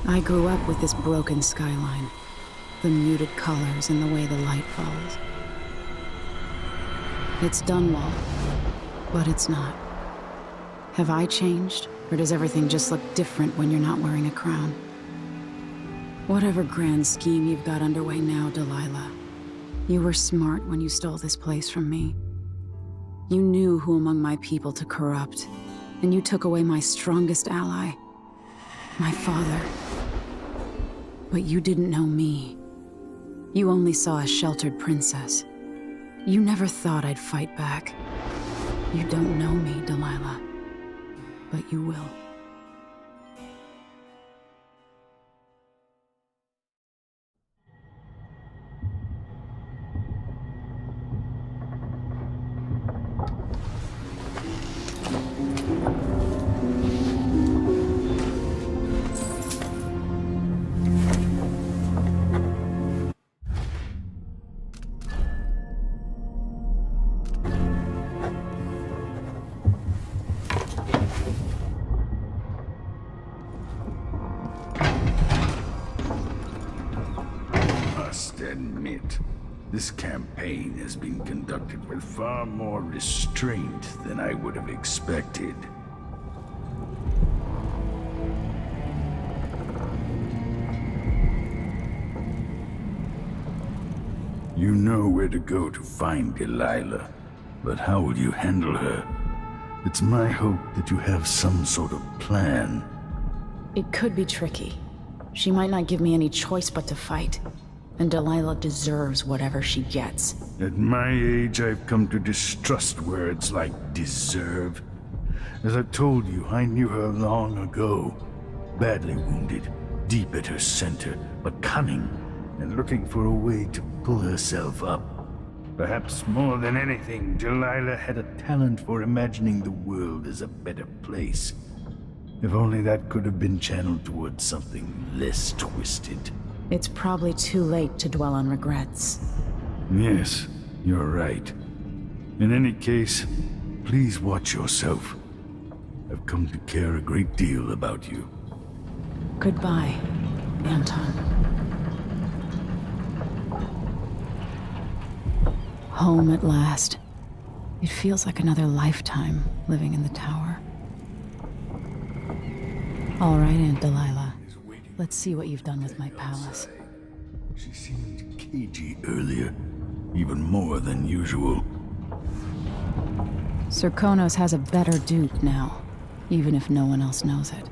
I grew up with this broken skyline. The muted colors and the way the light falls. It's Dunwall, but it's not. Have I changed, or does everything just look different when you're not wearing a crown? Whatever grand scheme you've got underway now, Delilah, you were smart when you stole this place from me. You knew who among my people to corrupt, and you took away my strongest ally, my father. But you didn't know me. You only saw a sheltered princess. You never thought I'd fight back. You don't know me, Delilah, but you will. Admit, this campaign has been conducted with far more restraint than I would have expected. You know where to go to find Delilah, but how will you handle her? It's my hope that you have some sort of plan. It could be tricky. She might not give me any choice but to fight. And Delilah deserves whatever she gets. At my age, I've come to distrust words like deserve. As I told you, I knew her long ago. Badly wounded, deep at her center, but cunning, and looking for a way to pull herself up. Perhaps more than anything, Delilah had a talent for imagining the world as a better place. If only that could have been channeled towards something less twisted. It's probably too late to dwell on regrets. Yes, you're right. In any case, please watch yourself. I've come to care a great deal about you. Goodbye, Anton. Home at last. It feels like another lifetime living in the tower. All right, Aunt Delilah. Let's see what you've done with my palace. She seemed cagey earlier, even more than usual. Sir Konos has a better dupe now, even if no one else knows it.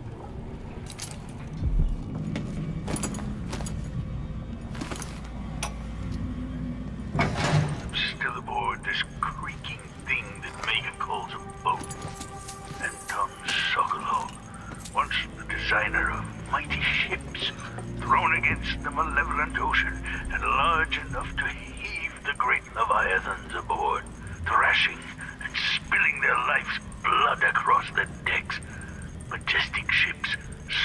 I'm still aboard this creaking thing that Megan calls a boat. And Tom Sokolow, once the designer of mighty ships, thrown against the malevolent ocean and large enough to heave the great leviathans aboard, thrashing and spilling their life's blood across the decks. Majestic ships,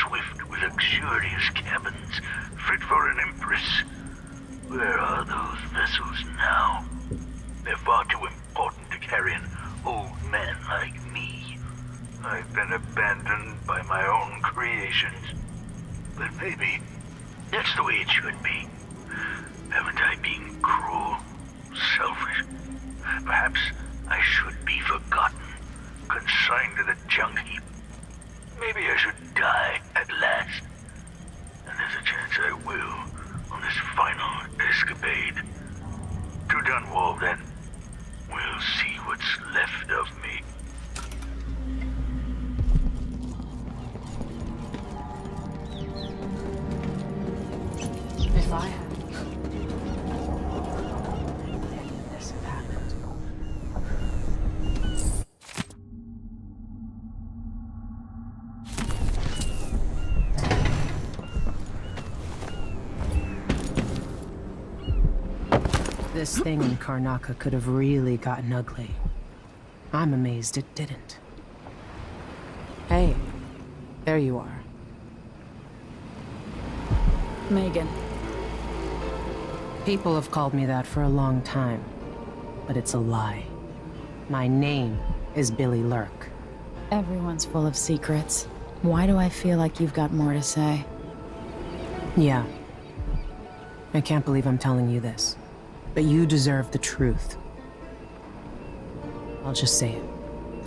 swift with luxurious cabins, fit for an empress. Where are those vessels now? They're far too important to carry an old man like me. I've been abandoned by my own creations. But maybe that's the way it should be. Haven't I been cruel, selfish? Perhaps I should be forgotten, consigned to the junk heap. Maybe I should die at last. And there's a chance I will on this final escapade. To Dunwall, then. We'll see what's left of me. If I had this had happened. This thing in Karnaca could have really gotten ugly. I'm amazed it didn't. Hey, there you are. Megan. People have called me that for a long time, but it's a lie. My name is Billy Lurk. Everyone's full of secrets. Why do I feel like you've got more to say? Yeah. I can't believe I'm telling you this, but you deserve the truth. I'll just say it.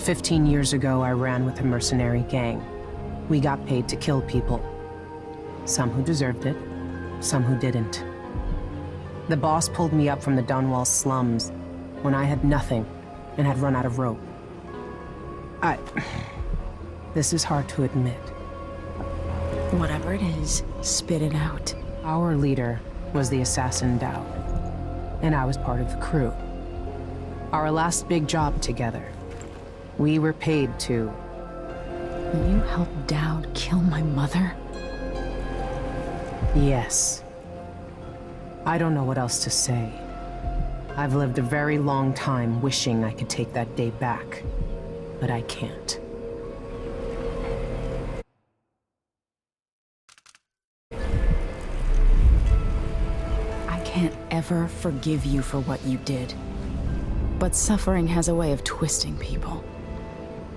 15 years ago, I ran with a mercenary gang. We got paid to kill people. Some who deserved it, some who didn't. The boss pulled me up from the Dunwall slums when I had nothing and had run out of rope. This is hard to admit. Whatever it is, spit it out. Our leader was the assassin Dowd, and I was part of the crew. Our last big job together. We were paid to... You helped Dowd kill my mother? Yes. I don't know what else to say. I've lived a very long time wishing I could take that day back, but I can't. I can't ever forgive you for what you did. But suffering has a way of twisting people.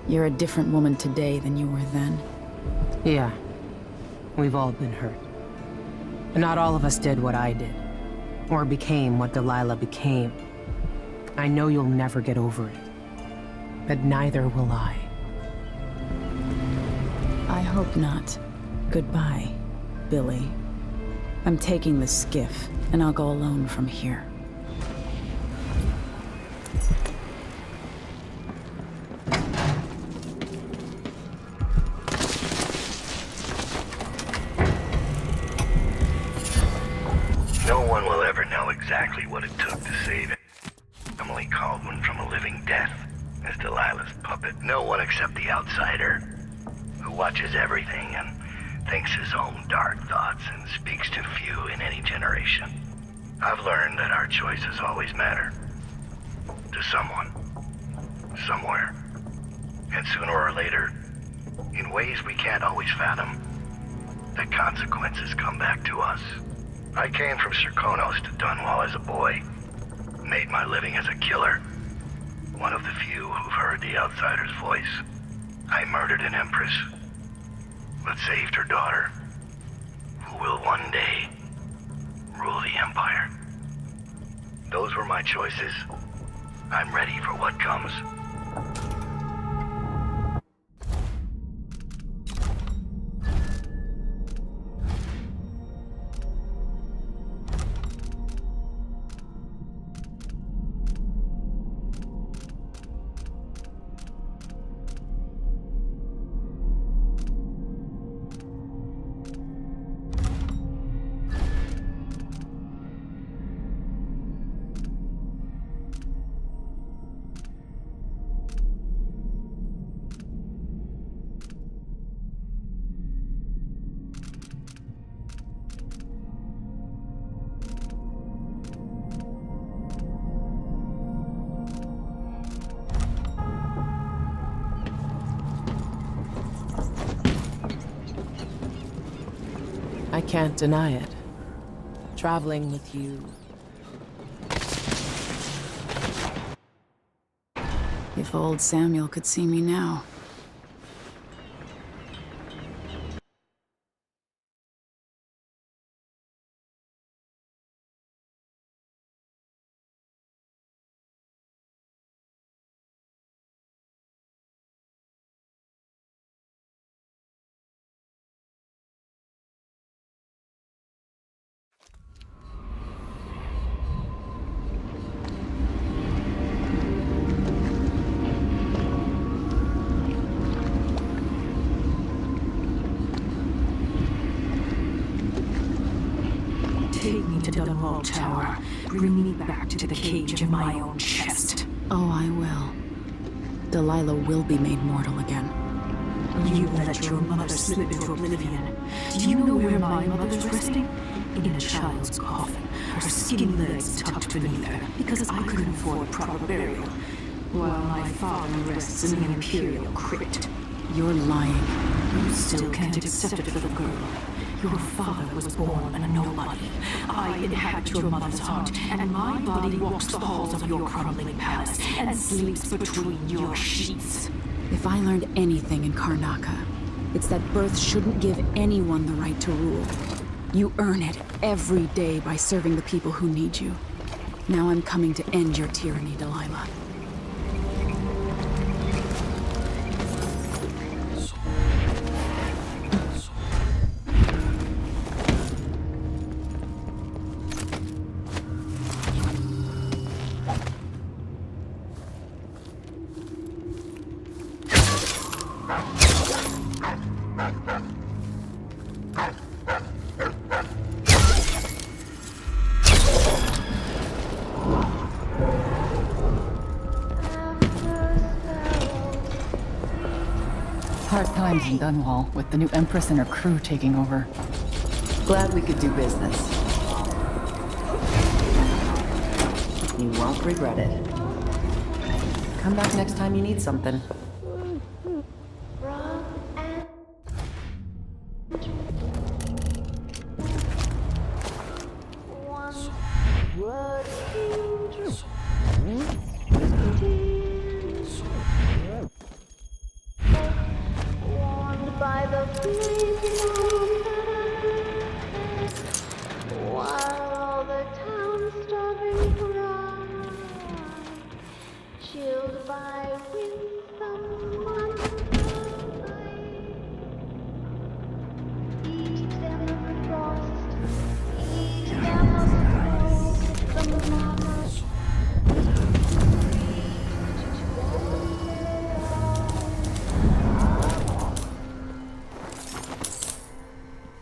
You're a different woman today than you were then. Yeah. We've all been hurt. But not all of us did what I did. Or became what Delilah became. I know you'll never get over it. But neither will I. I hope not. Goodbye, Billy. I'm taking the skiff, and I'll go alone from here. No one will ever know exactly what it took to save Emily Caldwin from a living death as Delilah's puppet. No one except the outsider, who watches everything and thinks his own dark thoughts and speaks to few in any generation. I've learned that our choices always matter. To someone. Somewhere. And sooner or later, in ways we can't always fathom, the consequences come back to us. I came from Serkonos to Dunwall as a boy. Made my living as a killer. One of the few who've heard the outsider's voice. I murdered an empress, but saved her daughter, who will one day rule the Empire. Those were my choices. I'm ready for what comes. I can't deny it. Traveling with you... If old Samuel could see me now. Take me to Dunwall Tower. Bring me back to the cage of my own chest. Oh, I will. Delilah will be made mortal again. You let your mother slip into oblivion. Do you know where my mother's resting? In a child's coffin, her skinny legs tucked beneath her, because I couldn't afford proper burial, while my father rests in the Imperial crypt. You're lying. You still can't accept it, little girl. Your father was born a nobody. I inhabit your mother's heart, and my body walks the halls of your crumbling palace and sleeps between your sheets. If I learned anything in Karnaca, it's that birth shouldn't give anyone the right to rule. You earn it every day by serving the people who need you. Now I'm coming to end your tyranny, Delilah. Hard times in Dunwall, with the new Empress and her crew taking over. Glad we could do business. You won't regret it. Come back next time you need something.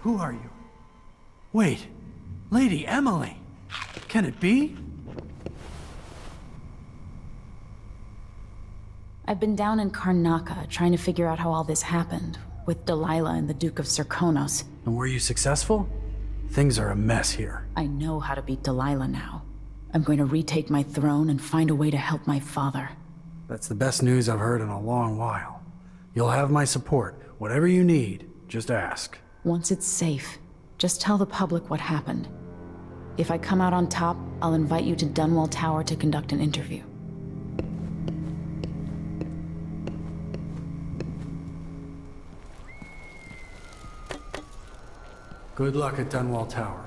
Who are you? Wait, Lady Emily! Can it be? I've been down in Karnaca trying to figure out how all this happened, with Delilah and the Duke of Serkonos. And were you successful? Things are a mess here. I know how to beat Delilah now. I'm going to retake my throne and find a way to help my father. That's the best news I've heard in a long while. You'll have my support. Whatever you need, just ask. Once it's safe, just tell the public what happened. If I come out on top, I'll invite you to Dunwall Tower to conduct an interview. Good luck at Dunwall Tower.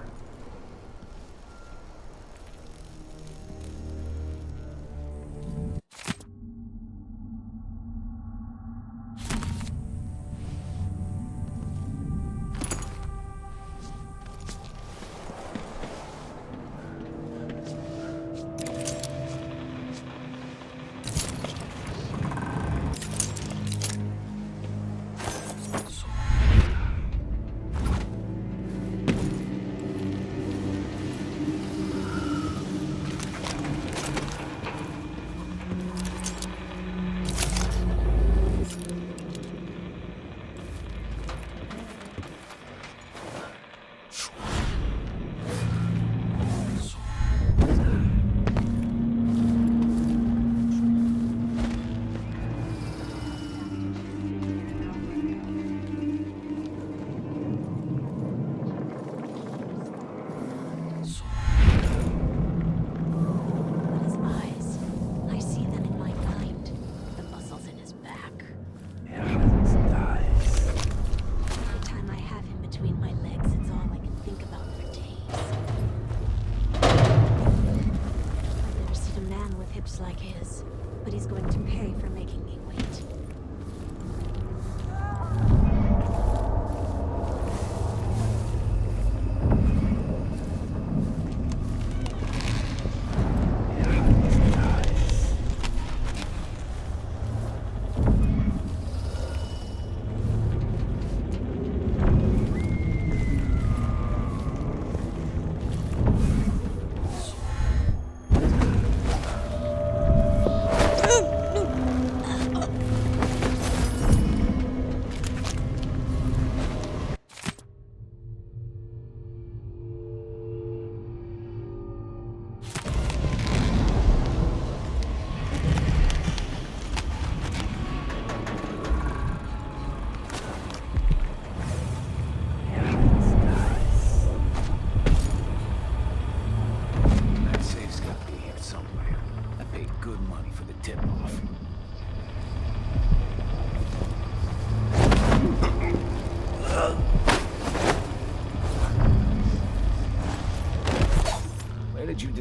Like his, but he's going to pay for making me wait.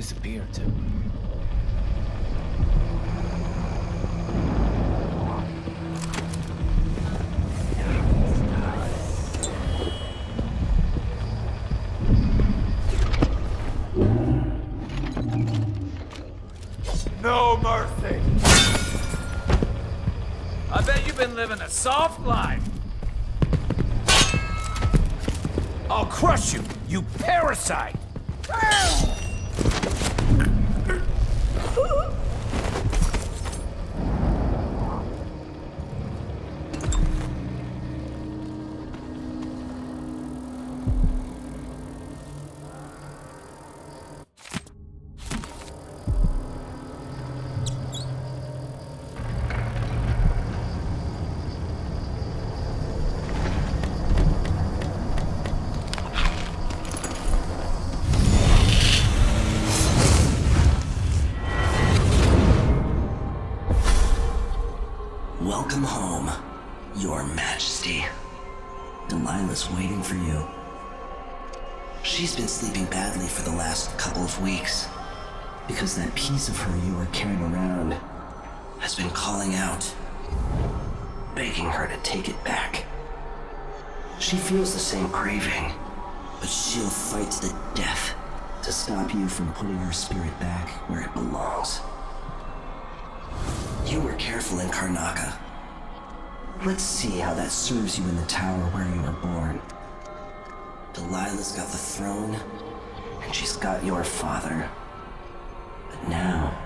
disappear too. No mercy! I bet you've been living a soft life. I'll crush you, you parasite! Welcome home, Your Majesty. Delilah's waiting for you. She's been sleeping badly for the last couple of weeks, because that piece of her you were carrying around has been calling out, begging her to take it back. She feels the same craving, but she'll fight to the death to stop you from putting her spirit back where it belongs. You were careful in Karnaca. Let's see how that serves you in the tower where you were born. Delilah's got the throne, and she's got your father. But now,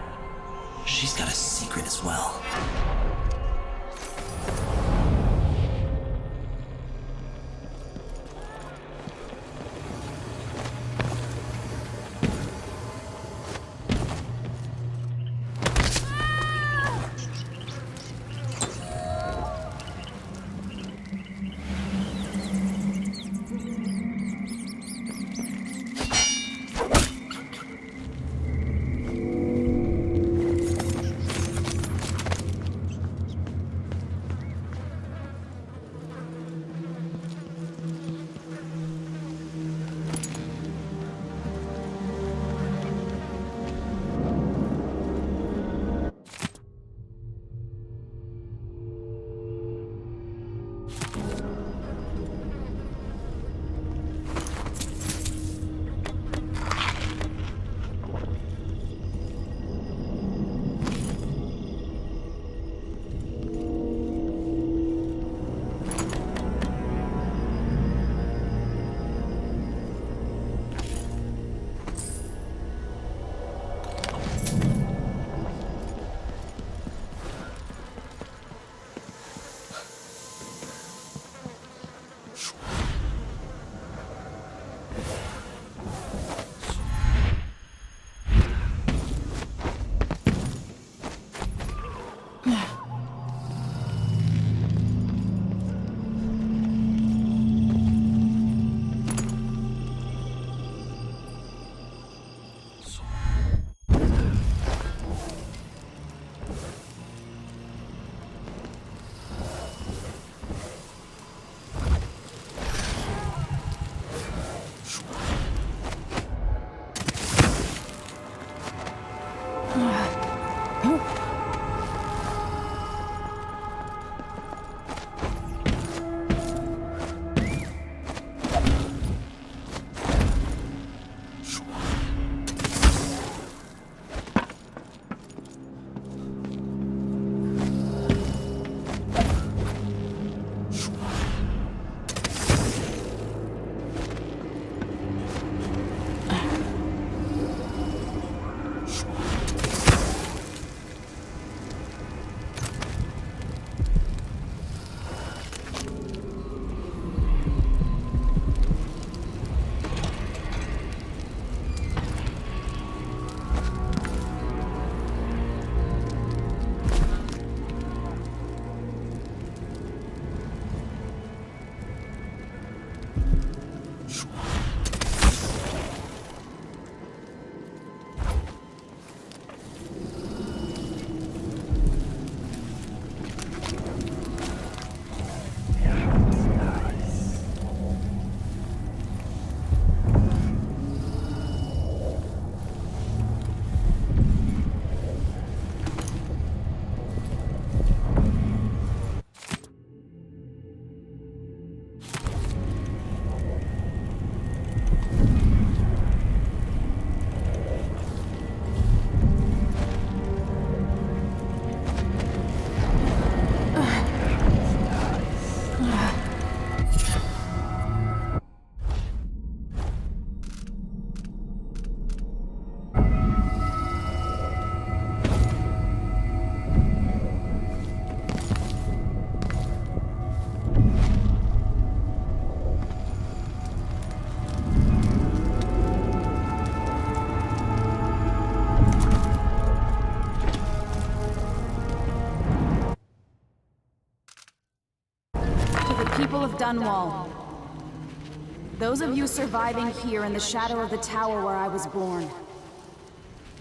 she's got a secret as well. people of Dunwall. Those of you surviving here in the shadow of the tower where I was born.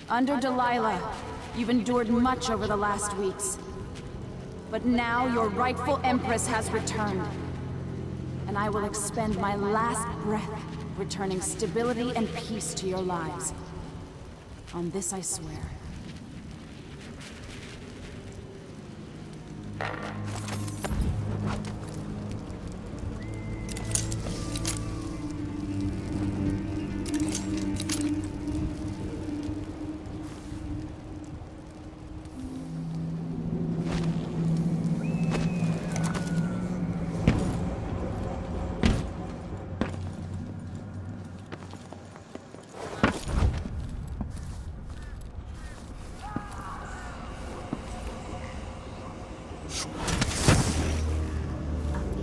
Under Delilah, you've endured much over the last weeks. But now your rightful Empress has returned. And I will expend my last breath, returning stability and peace to your lives. On this I swear.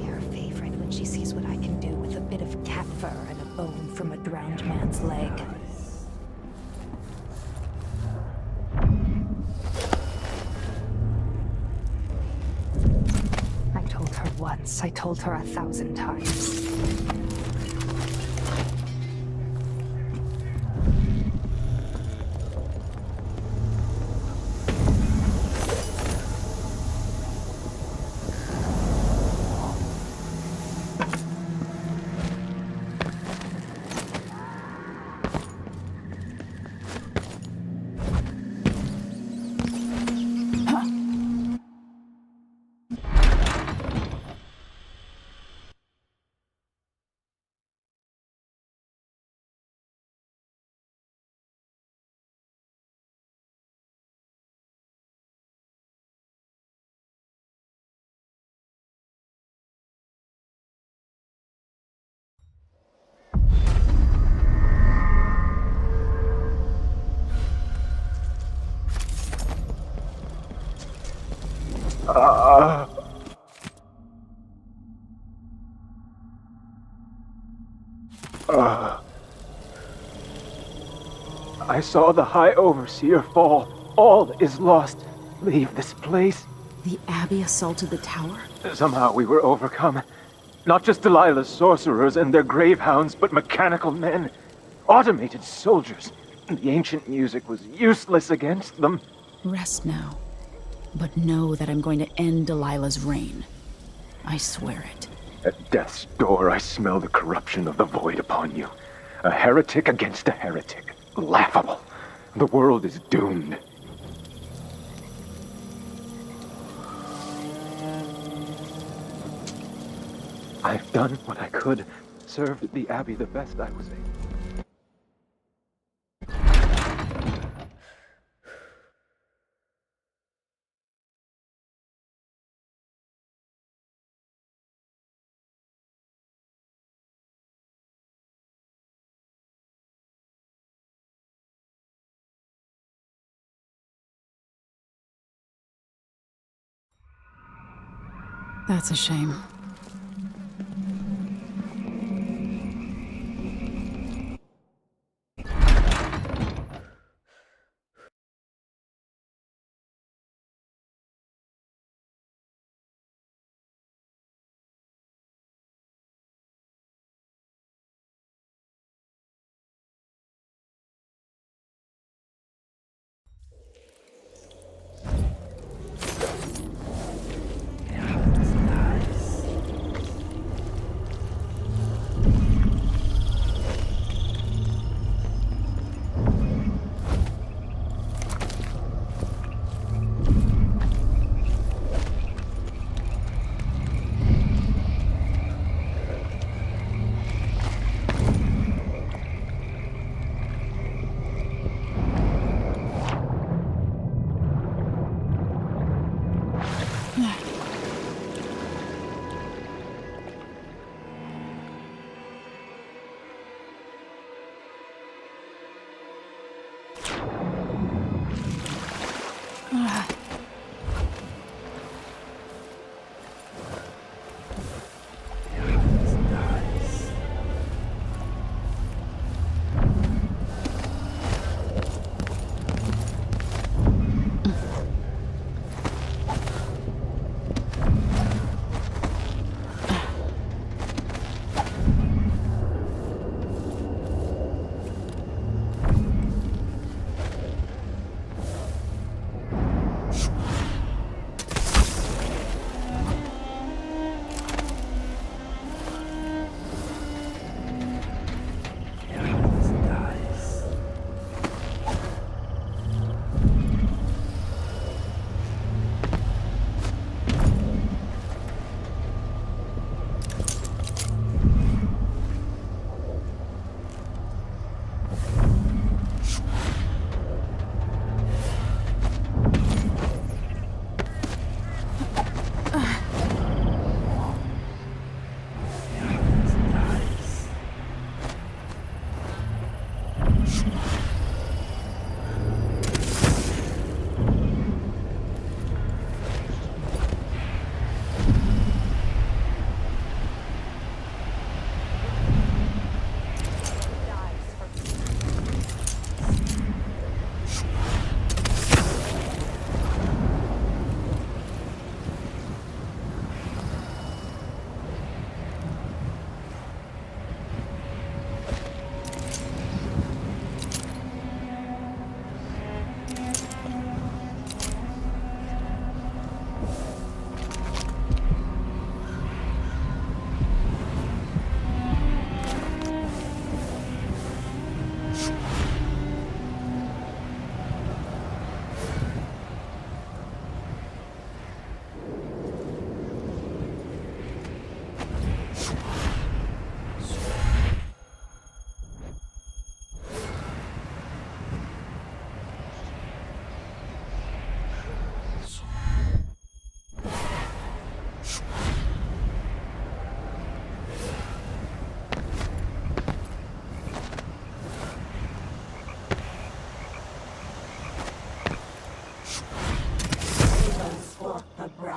Her favorite when she sees what I can do with a bit of cat fur and a bone from a drowned man's leg. I told her once, I told her 1,000 times. I saw the High Overseer fall. All is lost. Leave this place. The Abbey assaulted the tower? Somehow we were overcome. Not just Delilah's sorcerers and their gravehounds, but mechanical men. Automated soldiers. The ancient music was useless against them. Rest now. But know that I'm going to end Delilah's reign. I swear it. At death's door, I smell the corruption of the void upon you. A heretic against a heretic. Laughable. The world is doomed. I've done what I could. Served the Abbey the best I was able. That's a shame.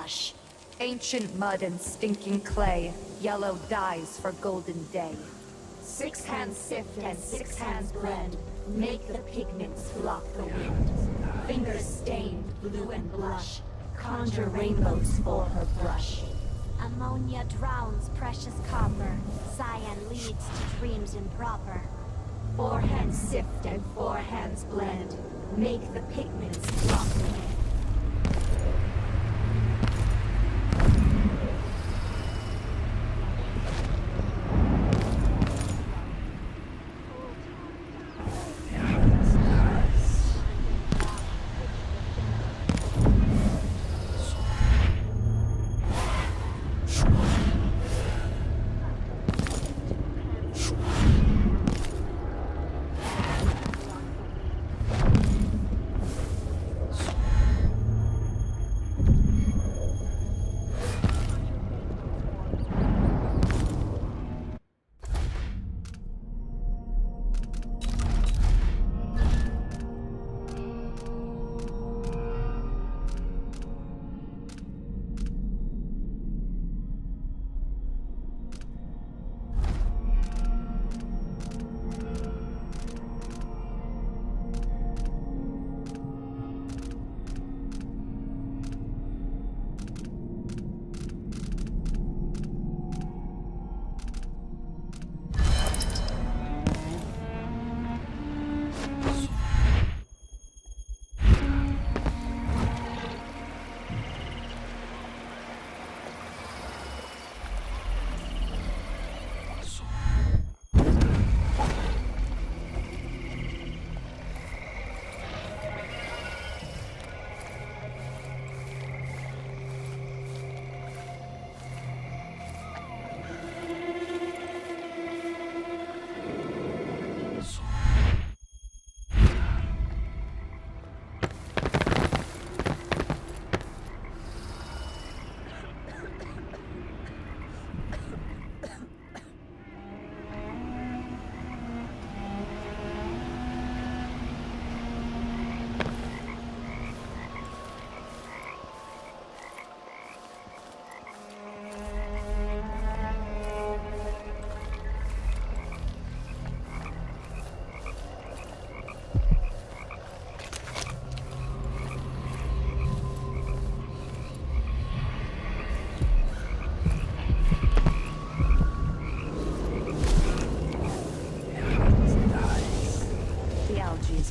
blush. Ancient mud and stinking clay, yellow dyes for golden day. 6 hands sift and 6 hands blend, make the pigments block the wind. Fingers stained blue and blush, conjure rainbows for her brush. Ammonia drowns precious copper, cyan leads to dreams improper. 4 hands sift and 4 hands blend, make the pigments block the wind.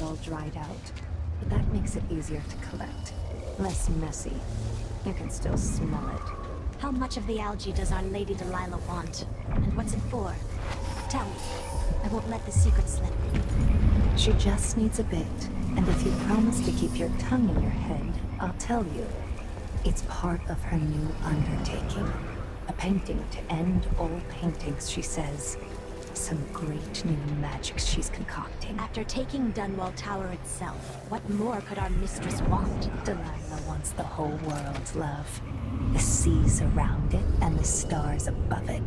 All dried out, but that makes it easier to collect. Less messy. You can still smell it. How much of the algae does Our Lady Delilah want? And what's it for? Tell me. I won't let the secret slip. She just needs a bit, and if you promise to keep your tongue in your head, I'll tell you. It's part of her new undertaking. A painting to end all paintings, she says. Some great new magics she's concocting. After taking Dunwall Tower itself, what more could our mistress want? Delilah wants the whole world's love. The seas around it and the stars above it.